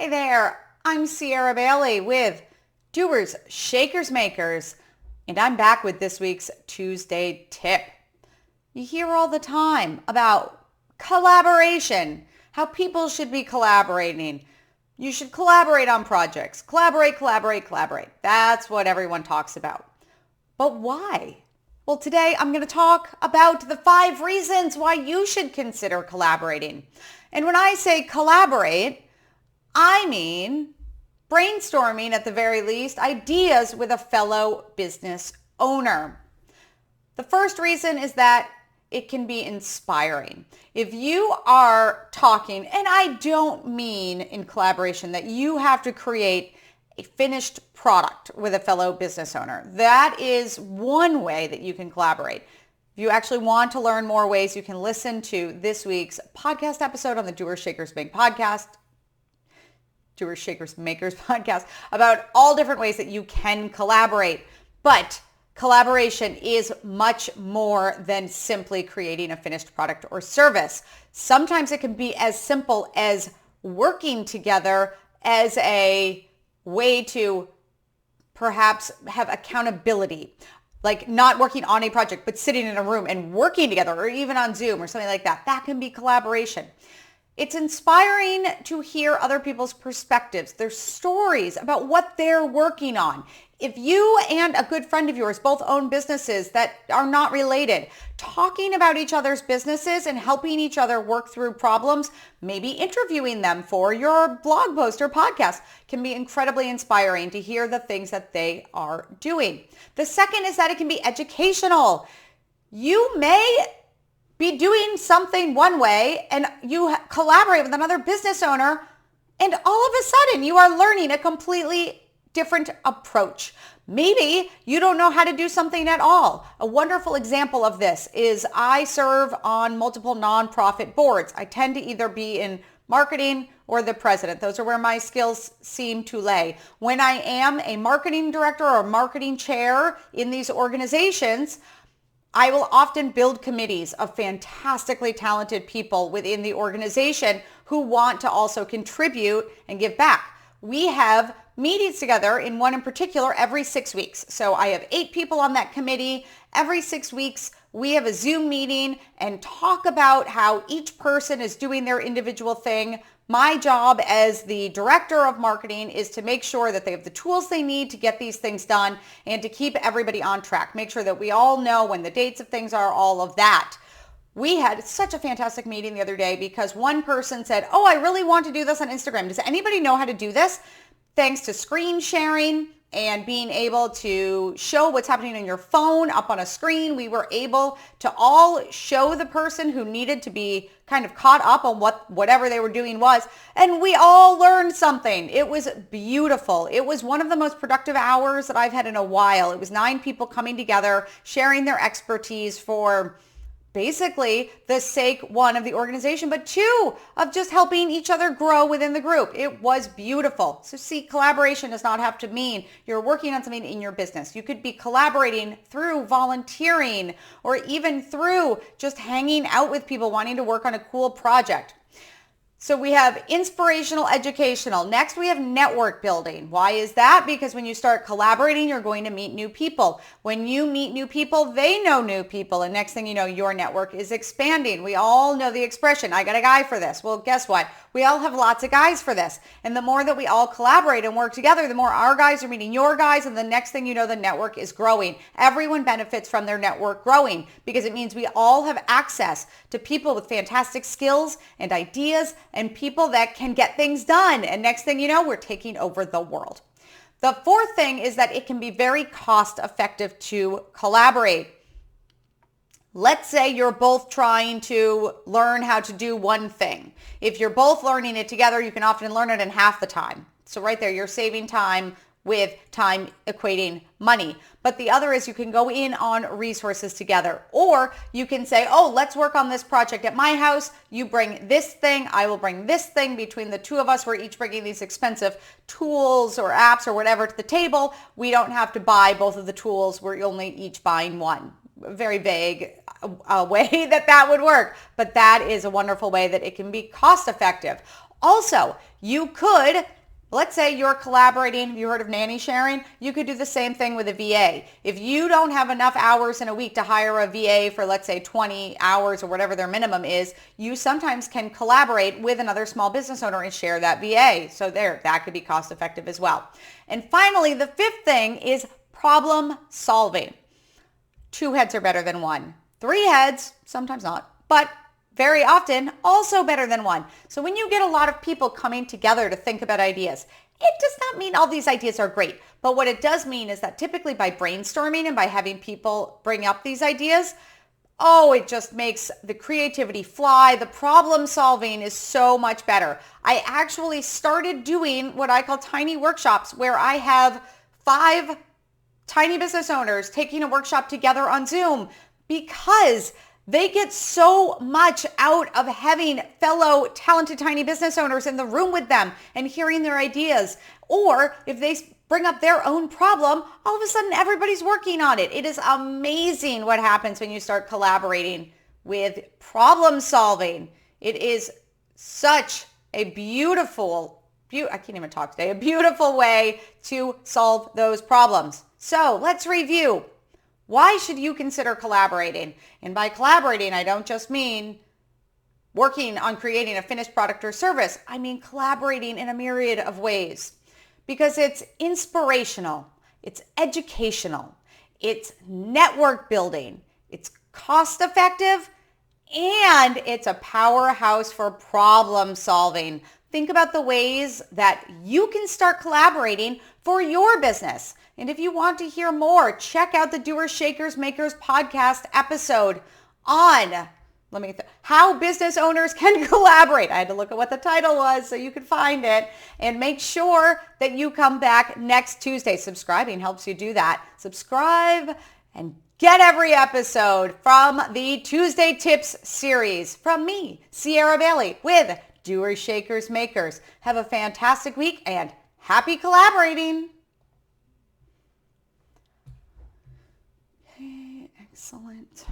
Hey there, I'm Sierra Bailey with Doers, Shakers, Makers, and I'm back with this week's Tuesday tip. You hear all the time about collaboration, how people should be collaborating. You should collaborate on projects. Collaborate, collaborate, collaborate. That's what everyone talks about. But why? Well, today I'm going to talk about the 5 reasons why you should consider collaborating. And when I say collaborate, I mean brainstorming at the very least, ideas with a fellow business owner. The first reason is that it can be inspiring. If you are talking, and I don't mean in collaboration that you have to create a finished product with a fellow business owner. That is one way that you can collaborate. If you actually want to learn more ways, you can listen to this week's podcast episode on the Doers, Shakers, Makers podcast about all different ways that you can collaborate. But collaboration is much more than simply creating a finished product or service. Sometimes it can be as simple as working together as a way to perhaps have accountability, like not working on a project, but sitting in a room and working together, or even on Zoom or something like that. That can be collaboration. It's inspiring to hear other people's perspectives, their stories about what they're working on. If you and a good friend of yours both own businesses that are not related, talking about each other's businesses and helping each other work through problems, maybe interviewing them for your blog post or podcast, can be incredibly inspiring to hear the things that they are doing. The second is that it can be educational. You may be doing something one way and you collaborate with another business owner, and all of a sudden you are learning a completely different approach. Maybe you don't know how to do something at all. A wonderful example of this is I serve on multiple nonprofit boards. I tend to either be in marketing or the president. Those are where my skills seem to lay. When I am a marketing director or marketing chair in these organizations, I will often build committees of fantastically talented people within the organization who want to also contribute and give back. We have meetings together, in one in particular, every 6 weeks. So I have 8 people on that committee. Every 6 weeks, we have a Zoom meeting and talk about how each person is doing their individual thing. My job as the director of marketing is to make sure that they have the tools they need to get these things done and to keep everybody on track. Make sure that we all know when the dates of things are, all of that. We had such a fantastic meeting the other day because one person said, "Oh, I really want to do this on Instagram. Does anybody know how to do this?" Thanks to screen sharing and being able to show what's happening on your phone up on a screen, we were able to all show the person who needed to be kind of caught up on whatever they were doing was, and we all learned something. It was beautiful. It was one of the most productive hours that I've had in a while. It was 9 people coming together, sharing their expertise for basically the sake, 1, of the organization, but 2, of just helping each other grow within the group. It was beautiful. So see, collaboration does not have to mean you're working on something in your business. You could be collaborating through volunteering or even through just hanging out with people wanting to work on a cool project. So we have inspirational, educational. Next, we have network building. Why is that? Because when you start collaborating, you're going to meet new people. When you meet new people, they know new people. And next thing you know, your network is expanding. We all know the expression, "I got a guy for this." Well, guess what? We all have lots of guys for this. And the more that we all collaborate and work together, the more our guys are meeting your guys. And the next thing you know, the network is growing. Everyone benefits from their network growing because it means we all have access to people with fantastic skills and ideas and people that can get things done. And next thing you know, we're taking over the world. The fourth thing is that it can be very cost effective to collaborate. Let's say you're both trying to learn how to do one thing. If you're both learning it together, you can often learn it in half the time. So right there, you're saving time with time equating money. But the other is you can go in on resources together, or you can say, "Oh, let's work on this project at my house. You bring this thing, I will bring this thing. Between the 2 of us, we're each bringing these expensive tools or apps or whatever to the table. We don't have to buy both of the tools. We're only each buying one." Very vague way that would work, but that is a wonderful way that it can be cost effective. Also, you could, let's say you're collaborating, have you heard of nanny sharing? You could do the same thing with a VA. If you don't have enough hours in a week to hire a VA for, let's say, 20 hours or whatever their minimum is, you sometimes can collaborate with another small business owner and share that VA. So that could be cost effective as well. And finally, the fifth thing is problem solving. 2 heads are better than 1. 3 heads, sometimes not, but very often also better than 1. So when you get a lot of people coming together to think about ideas, it does not mean all these ideas are great. But what it does mean is that typically by brainstorming and by having people bring up these ideas, it just makes the creativity fly. The problem solving is so much better. I actually started doing what I call tiny workshops where I have 5 tiny business owners taking a workshop together on Zoom because they get so much out of having fellow talented tiny business owners in the room with them and hearing their ideas. Or if they bring up their own problem, all of a sudden everybody's working on it. It is amazing what happens when you start collaborating with problem solving. It is such a beautiful way to solve those problems. So let's review. Why should you consider collaborating? And by collaborating, I don't just mean working on creating a finished product or service. I mean collaborating in a myriad of ways because it's inspirational, it's educational, it's network building, it's cost effective, and it's a powerhouse for problem solving. Think about the ways that you can start collaborating for your business. And if you want to hear more, check out the Doers, Shakers, Makers podcast episode on how business owners can collaborate. I had to look at what the title was so you could find it. And make sure that you come back next Tuesday. Subscribing helps you do that. Subscribe and get every episode from the Tuesday Tips series from me, Sierra Bailey, with Doers, Shakers, Makers. Have a fantastic week and happy collaborating. Excellent.